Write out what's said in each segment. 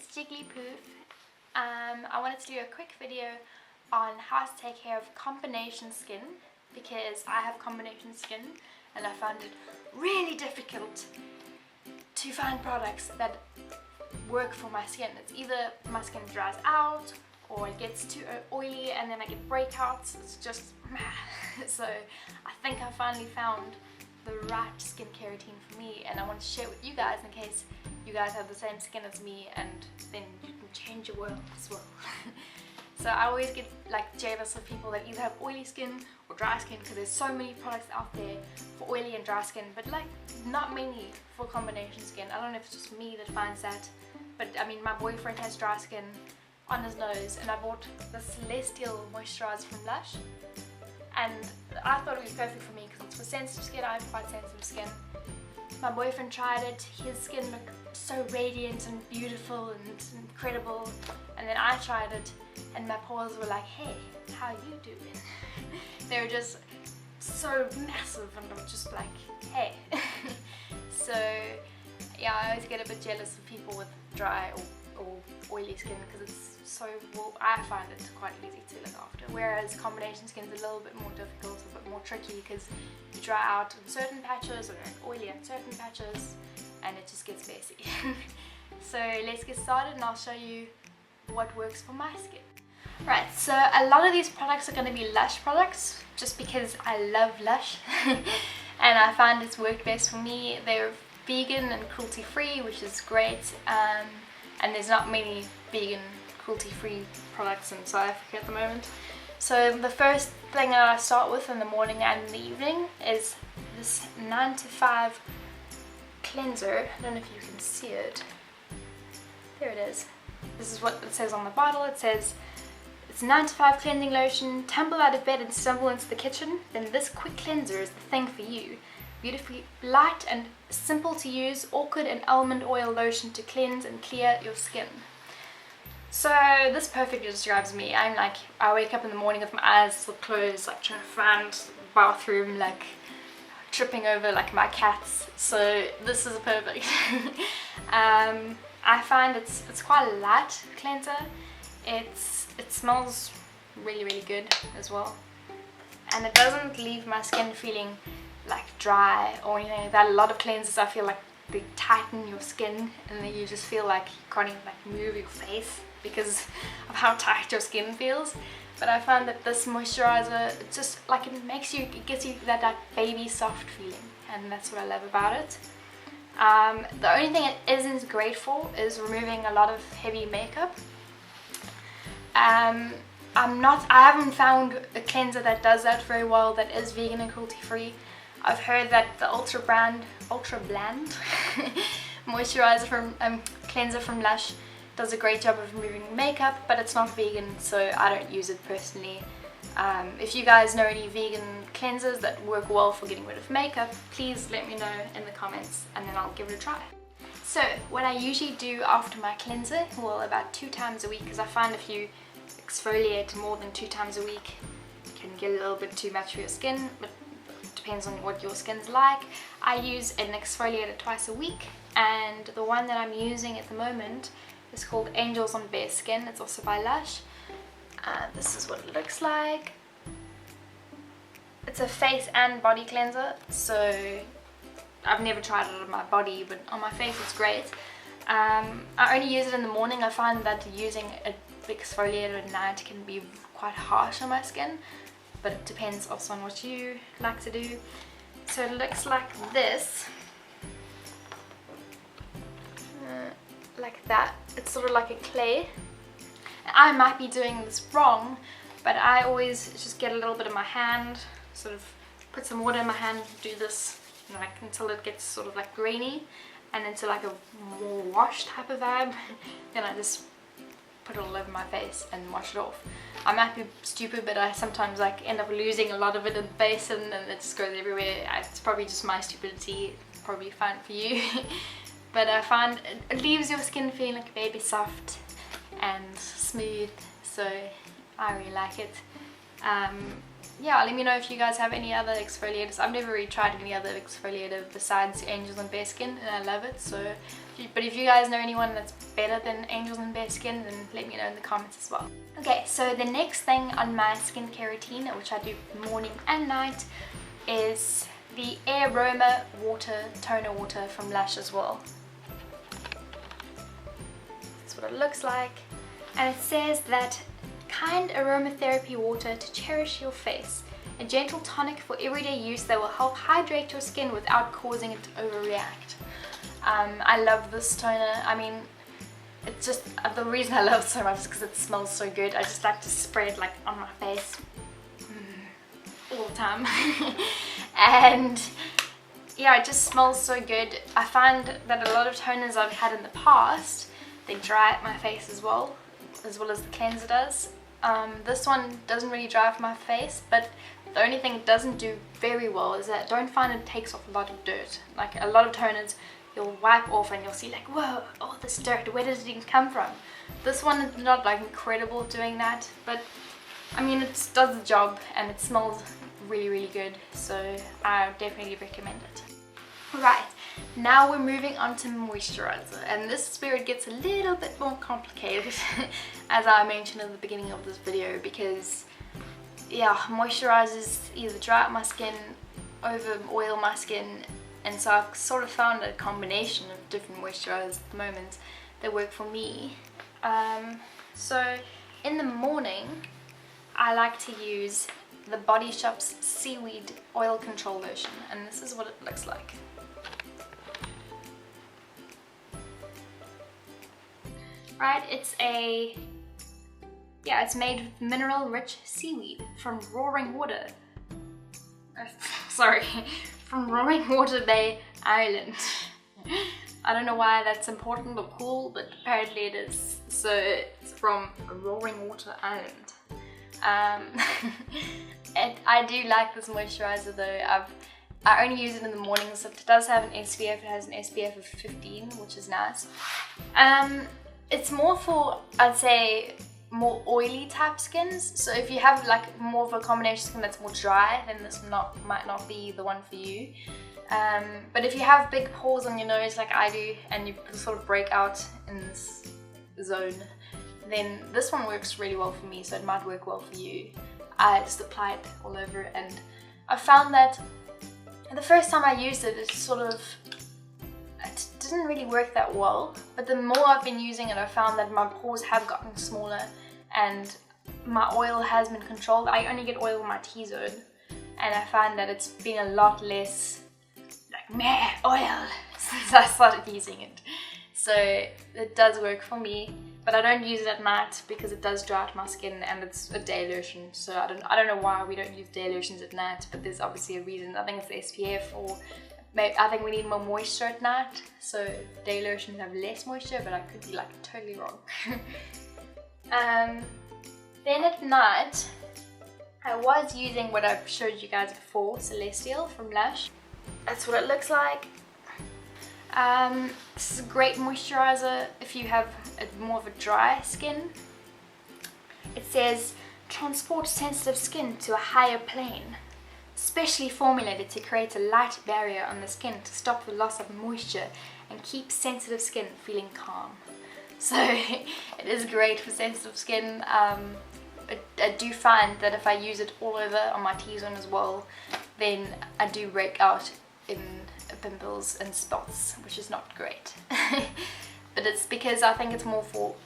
it's Jigglypoof. I wanted to do a quick video on how to take care of combination skin because I have combination skin and I found it really difficult to find products that work for my skin. It's either my skin dries out or it gets too oily and then I get breakouts. It's just so I think I finally found the right skincare routine for me, and I want to share it with you guys in case you guys have the same skin as me, and then you can change your world as well. So I always get like jealous of people that either have oily skin or dry skin because there's so many products out there for oily and dry skin, but like not many for combination skin. I don't know if it's just me that finds that, but I mean my boyfriend has dry skin on his nose and I bought the Celestial moisturizer from Lush, and I thought it was perfect for me because it's for sensitive skin. I have quite sensitive skin. My boyfriend tried it, his skin looked so radiant and beautiful and incredible, and then I tried it and my pores were like, hey, how you doing? They were just so massive and I'm just like, hey. So yeah, I always get a bit jealous of people with dry or oily skin because it's so, well, I find it quite easy to look after, whereas combination skin is a little bit more difficult, a bit more tricky because you dry out in certain patches or oily in certain patches and it just gets messy. So let's get started and I'll show you what works for my skin. Right, so a lot of these products are going to be Lush products just because I love Lush and I find it's worked best for me. They're vegan and cruelty free, which is great, and there's not many vegan cruelty free products in South Africa at the moment. So the first thing that I start with in the morning and in the evening is this 9 to 5 cleanser. I don't know if you can see it. There it is. This is what it says on the bottle. It says it's 9 to 5 cleansing lotion. Tumble out of bed and stumble into the kitchen, then this quick cleanser is the thing for you. Beautifully light and simple to use, orchid and almond oil lotion to cleanse and clear your skin. So this perfectly describes me. I'm like, I wake up in the morning with my eyes still closed, like trying to find the bathroom, like tripping over like my cats. So this is perfect. I find it's quite a light cleanser. It smells really good as well, and it doesn't leave my skin feeling like dry or anything like that. A lot of cleansers I feel like they tighten your skin and then you just feel like you can't even like move your face because of how tight your skin feels. But I find that this moisturizer, it just like it gives you that like baby soft feeling, and that's what I love about it. The only thing it isn't great for is removing a lot of heavy makeup. I haven't found a cleanser that does that very well, that is vegan and cruelty free. I've heard that the Ultra Bland moisturizer from cleanser from Lush does a great job of removing makeup, but it's not vegan, so I don't use it personally. If you guys know any vegan cleansers that work well for getting rid of makeup, please let me know in the comments and then I'll give it a try. So what I usually do after my cleanser, well, about 2 times a week, because I find if you exfoliate more than 2 times a week it can get a little bit too much for your skin, but depends on what your skin's like. I use an exfoliator twice a week, and the one that I'm using at the moment is called Angels on Bare Skin. It's also by Lush. This is what it looks like. It's a face and body cleanser, so I've never tried it on my body, but on my face it's great. I only use it in the morning. I find that using a big exfoliator at night can be quite harsh on my skin, but it depends also on what you like to do. So it looks like this, like that. It's sort of like a clay. I might be doing this wrong, but I always just get a little bit of my hand, sort of put some water in my hand, do this like until it gets sort of like grainy and into like a more wash type of vibe. Then I just put it all over my face and wash it off. I might be stupid, but I sometimes like end up losing a lot of it in the basin and it just goes everywhere. It's probably just my stupidity, probably fine for you. But I find it leaves your skin feeling like baby soft and smooth, so I really like it. yeah, let me know if you guys have any other exfoliators. I've never really tried any other exfoliator besides Angels and Bare Skin, and I love it. So, but if you guys know anyone that's better than Angels and Bare Skin, then let me know in the comments as well. Okay, so the next thing on my skincare routine, which I do morning and night, is the Aroma Toner Water from Lush as well. That's what it looks like. And it says that kind aromatherapy water to cherish your face. A gentle tonic for everyday use that will help hydrate your skin without causing it to overreact. I love this toner. I mean, it's just, the reason I love it so much is because it smells so good. I just like to spray it like on my face all the time. And yeah, it just smells so good. I find that a lot of toners I've had in the past, they dry out my face as well as the cleanser does. This one doesn't really dry off my face, but the only thing it doesn't do very well is that I don't find it takes off a lot of dirt. Like a lot of toners, you'll wipe off and you'll see like, whoa, all this dirt, where does it even come from? This one is not like incredible doing that, but I mean, it does the job and it smells really, really good. So I definitely recommend it. Right, now we're moving on to moisturizer, and this is where it gets a little bit more complicated as I mentioned in the beginning of this video, because yeah, moisturizers either dry out my skin, over oil my skin, and so I've sort of found a combination of different moisturizers at the moment that work for me. So in the morning I like to use the Body Shop's Seaweed Oil Control Lotion, and this is what it looks like. Right, it's made with mineral rich seaweed from Roaring Water. Sorry, from Roaring Water Bay, Ireland. I don't know why that's important or cool, but apparently it is. So it's from Roaring Water, Ireland. And I do like this moisturizer though. I only use it in the morning, so it does have an SPF. It has an SPF of 15, which is nice. It's more for, I'd say, more oily type skins. So if you have like more of a combination skin that's more dry, then this might not be the one for you. But if you have big pores on your nose like I do, and you sort of break out in this zone, then this one works really well for me, so it might work well for you. I just apply it all over, and I found that the first time I used it, it didn't really work that well, but the more I've been using it, I found that my pores have gotten smaller and my oil has been controlled. I only get oil in my T-zone, and I find that it's been a lot less like meh oil since I started using it. So it does work for me, but I don't use it at night because it does dry out my skin, and it's a day lotion. So I don't know why we don't use day lotions at night, but there's obviously a reason. I think it's the SPF, or maybe I think we need more moisture at night, so day lotions have less moisture, but I could be like totally wrong. Then at night, I was using what I've showed you guys before, Celestial from Lush. That's what it looks like. This is a great moisturizer if you have more of a dry skin. It says, transport sensitive skin to a higher plane. Specially formulated to create a light barrier on the skin to stop the loss of moisture and keep sensitive skin feeling calm. So it is great for sensitive skin. I do find that if I use it all over on my T-zone as well, then I do break out in pimples and spots, which is not great. But it's because I think it's more for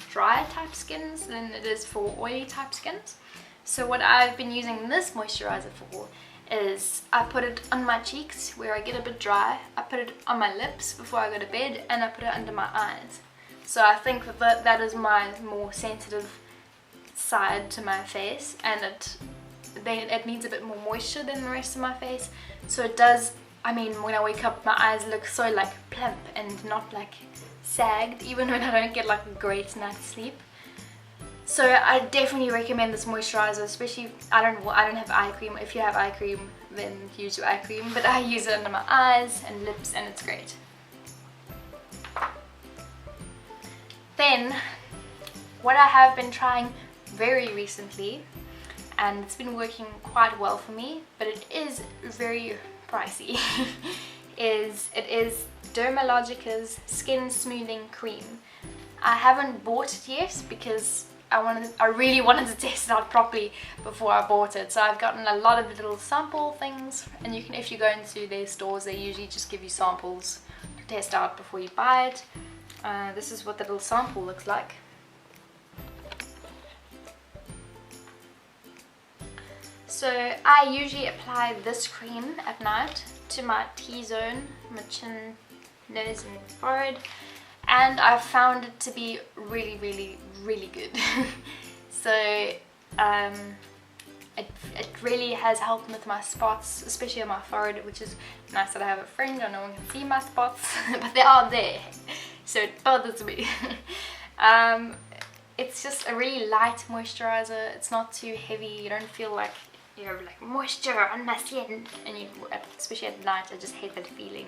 dry type skins than it is for oily type skins. So what I've been using this moisturizer for is I put it on my cheeks where I get a bit dry, I put it on my lips before I go to bed, and I put it under my eyes. So I think that is my more sensitive side to my face, and it needs a bit more moisture than the rest of my face. So it does, I mean, when I wake up my eyes look so like plump and not like sagged, even when I don't get like a great night's sleep. So I definitely recommend this moisturizer, especially if I don't have eye cream. If you have eye cream, then use your eye cream, but I use it under my eyes and lips, and it's great. Then what I have been trying very recently, and it's been working quite well for me, but it is very pricey. It is Dermalogica's Skin Smoothing Cream. I haven't bought it yet because I really wanted to test it out properly before I bought it. So I've gotten a lot of little sample things, and you can, if you go into their stores, they usually just give you samples to test out before you buy it. This is what the little sample looks like. So I usually apply this cream at night to my T-zone, my chin, nose and forehead, and I've found it to be really good. So it really has helped with my spots, especially on my forehead, which is nice that I have a friend and no one can see my spots, but they are there, so it bothers me. It's just a really light moisturizer. It's not too heavy. You don't feel like you have like moisture on my skin, and especially at night, I just hate that feeling.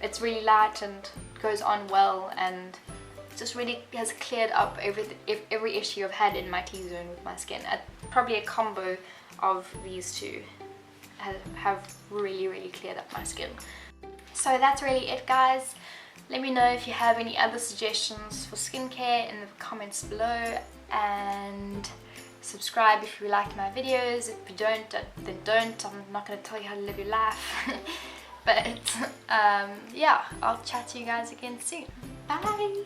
It's really light and goes on well, and just really has cleared up every issue I've had in my T-zone with my skin. Probably a combo of these two have really cleared up my skin. So that's really it, guys. Let me know if you have any other suggestions for skincare in the comments below, and subscribe if you like my videos. If you don't, then don't. I'm not going to tell you how to live your life. But yeah, I'll chat to you guys again soon. Bye!